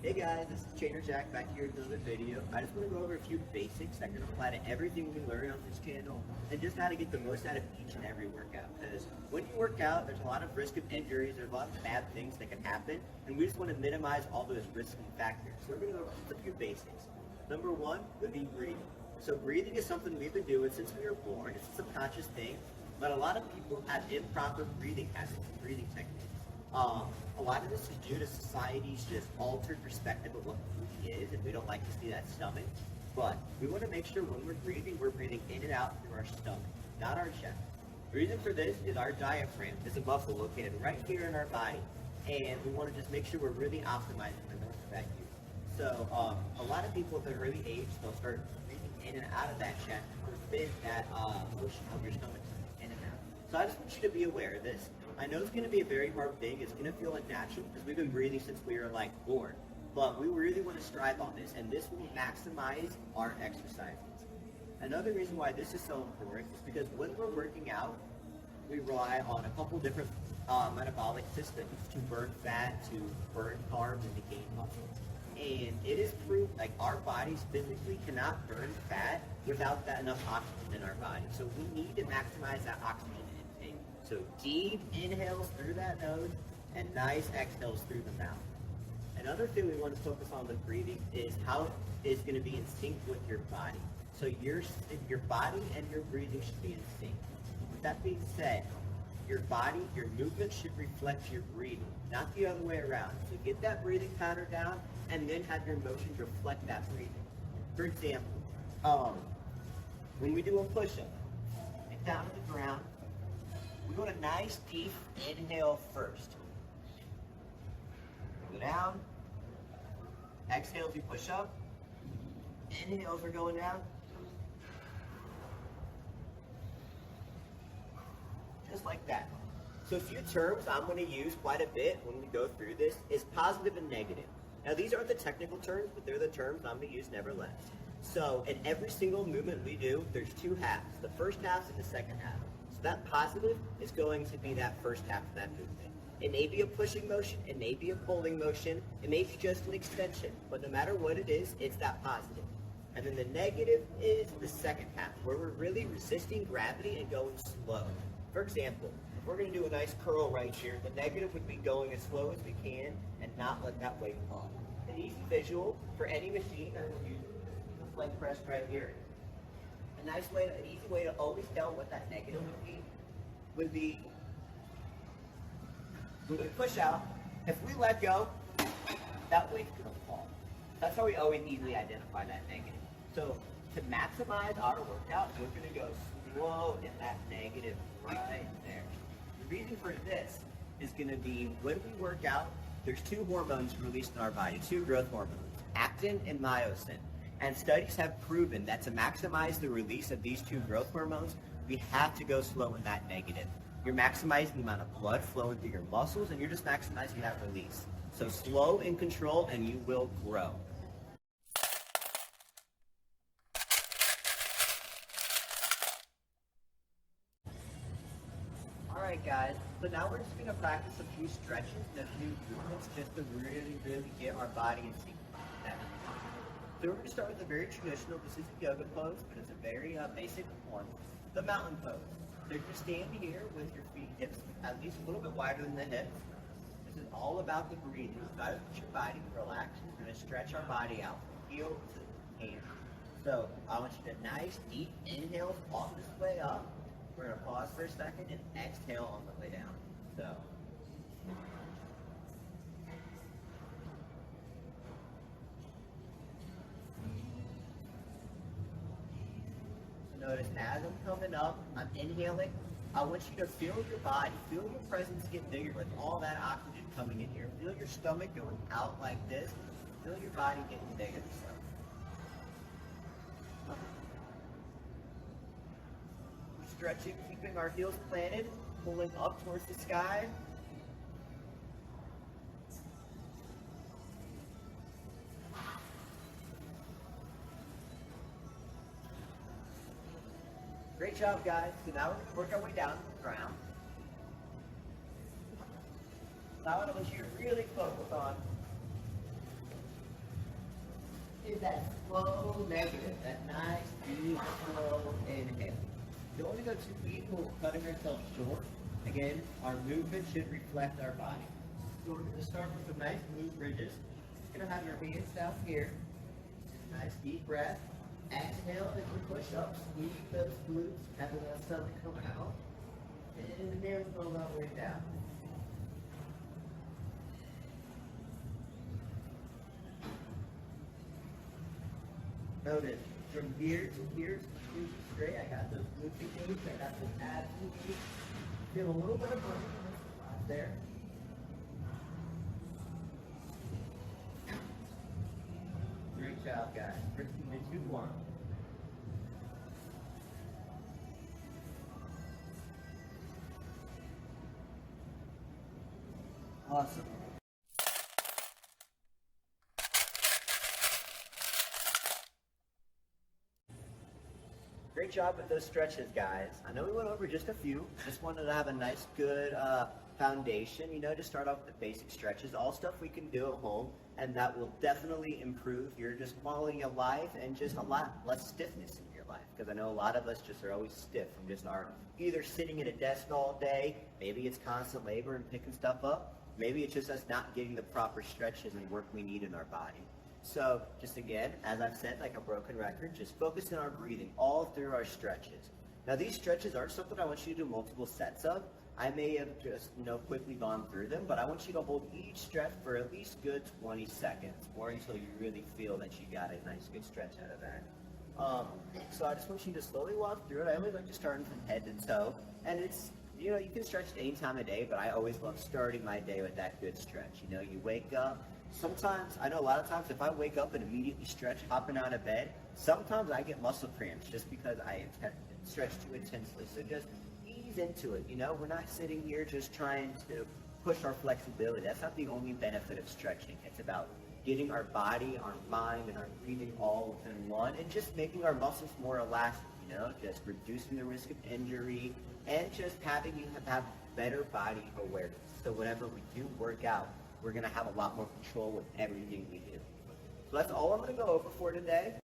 Hey guys, this is Trainer Jack back here with another video. I just want to go over a few basics that can apply to everything we learn on this channel and just how to get the most out of each and every workout. Because when you work out, there's a lot of risk of injuries, there's a lot of bad things that can happen, and we just want to minimize all those risky factors. So we're going to go over just a few basics. Number one would be breathing. So breathing is something we've been doing since we were born. It's a subconscious thing, but a lot of people have improper breathing habits, breathing techniques. A lot of this is due to society's just altered perspective of what food is, and we don't like to see that stomach. But we want to make sure when we're breathing in and out through our stomach, not our chest. The reason for this is our diaphragm is a muscle located right here in our body, and we want to just make sure we're really optimizing the most of that use. So a lot of people at an early age, they'll start breathing in and out of that chest or fit that motion of your stomach in and out. So I just want you to be aware of this. I know it's going to be a very hard thing. It's going to feel unnatural because we've been breathing since we were like born. But we really want to strive on this, and this will maximize our exercises. Another reason why this is so important is because when we're working out, we rely on a couple different metabolic systems to burn fat, to burn carbs, and to gain muscle. And it is proved like our bodies physically cannot burn fat without that enough oxygen in our body. So we need to maximize that oxygen intake. So deep inhales through that nose and nice exhales through the mouth. Another thing we want to focus on with breathing is how it's going to be in sync with your body. So your body and your breathing should be in sync. With that being said, your body, your movement should reflect your breathing, not the other way around. So get that breathing pattern down and then have your motions reflect that breathing. For example, when we do a push-up, get down to the ground. We want a nice deep inhale first. Go down. Exhale as you push up. Inhales are going down. Just like that. So a few terms I'm going to use quite a bit when we go through this is positive and negative. Now these aren't the technical terms, but they're the terms I'm going to use nevertheless. So in every single movement we do, there's two halves. The first half and the second half. So that positive is going to be that first half of that movement. It may be a pushing motion, it may be a pulling motion, it may be just an extension, but no matter what it is, it's that positive. And then the negative is the second half, where we're really resisting gravity and going slow. For example, if we're going to do a nice curl right here, the negative would be going as slow as we can and not let that weight fall. An easy visual for any machine that we're using is this leg press right here. An easy way to always tell what that negative would be when we push out, if we let go, that weight's going to fall. That's how we always easily identify that negative. So to maximize our workout, we're going to go slow in that negative right there. The reason for this is going to be when we work out, there's two hormones released in our body, two growth hormones, actin and myosin. And studies have proven that to maximize the release of these two growth hormones, we have to go slow in that negative. You're maximizing the amount of blood flowing through your muscles, and you're just maximizing that release. So slow and control, and you will grow. Alright guys, so now we're just going to practice a few stretches and a few movements just to really get our body in sync. So we're going to start with a very traditional, this is a yoga pose, but it's a very basic one, the mountain pose. So you're stand here with your feet hips at least a little bit wider than the hips. This is all about the breathing. You gotta let your body relax. We're going to stretch our body out from heel to hand. So I want you to nice deep inhales all this way up. We're going to pause for a second and exhale on the way down. So notice as I'm coming up, I'm inhaling. I want you to feel your body, feel your presence get bigger with all that oxygen coming in here. Feel your stomach going out like this. Feel your body getting bigger. We're stretching, keeping our heels planted, pulling up towards the sky. Great job, guys. So now we're going to work our way down to the ground. Now I want you to really focus on is that slow negative, that nice, deep, slow inhale. Don't want to go too deep, we're cutting ourselves short. Again, our movement should reflect our body. So we're going to start with some nice glute bridges. You're going to have your hands down here. Nice deep breath. Exhale as we push up, squeeze those glutes, have the stomach come out. And the nails go all the way down. Notice, from here to here, squeeze it straight. I got those glutes engaged, I got those abs engaged. Feel a little bit of burn there. Great job, guys. 3, 2, 1. Awesome. Great job with those stretches, guys. I know we went over just a few. Just wanted to have a nice, good foundation, to start off with the basic stretches. All stuff we can do at home, and that will definitely improve your just quality of life and just a lot less stiffness in your life. Because I know a lot of us just are always stiff from just our either sitting at a desk all day, maybe it's constant labor and picking stuff up, maybe it's just us not getting the proper stretches and work we need in our body. So just again, as I've said, like a broken record, just focus on our breathing all through our stretches. Now these stretches aren't something I want you to do multiple sets of. I may have just, quickly gone through them, but I want you to hold each stretch for at least good 20 seconds, or until you really feel that you got a nice good stretch out of that. So I just want you to slowly walk through it. I always like to start from head to toe, and it's, you can stretch at any time of day, but I always love starting my day with that good stretch. You wake up. Sometimes, I know a lot of times if I wake up and immediately stretch, hopping out of bed, sometimes I get muscle cramps just because I stretch too intensely. So just ease into it, We're not sitting here just trying to push our flexibility. That's not the only benefit of stretching. It's about getting our body, our mind, and our breathing all within one, and just making our muscles more elastic, just reducing the risk of injury, and just having you have better body awareness. So whenever we do work out, we're going to have a lot more control with everything we do. So that's all I'm going to go over for today.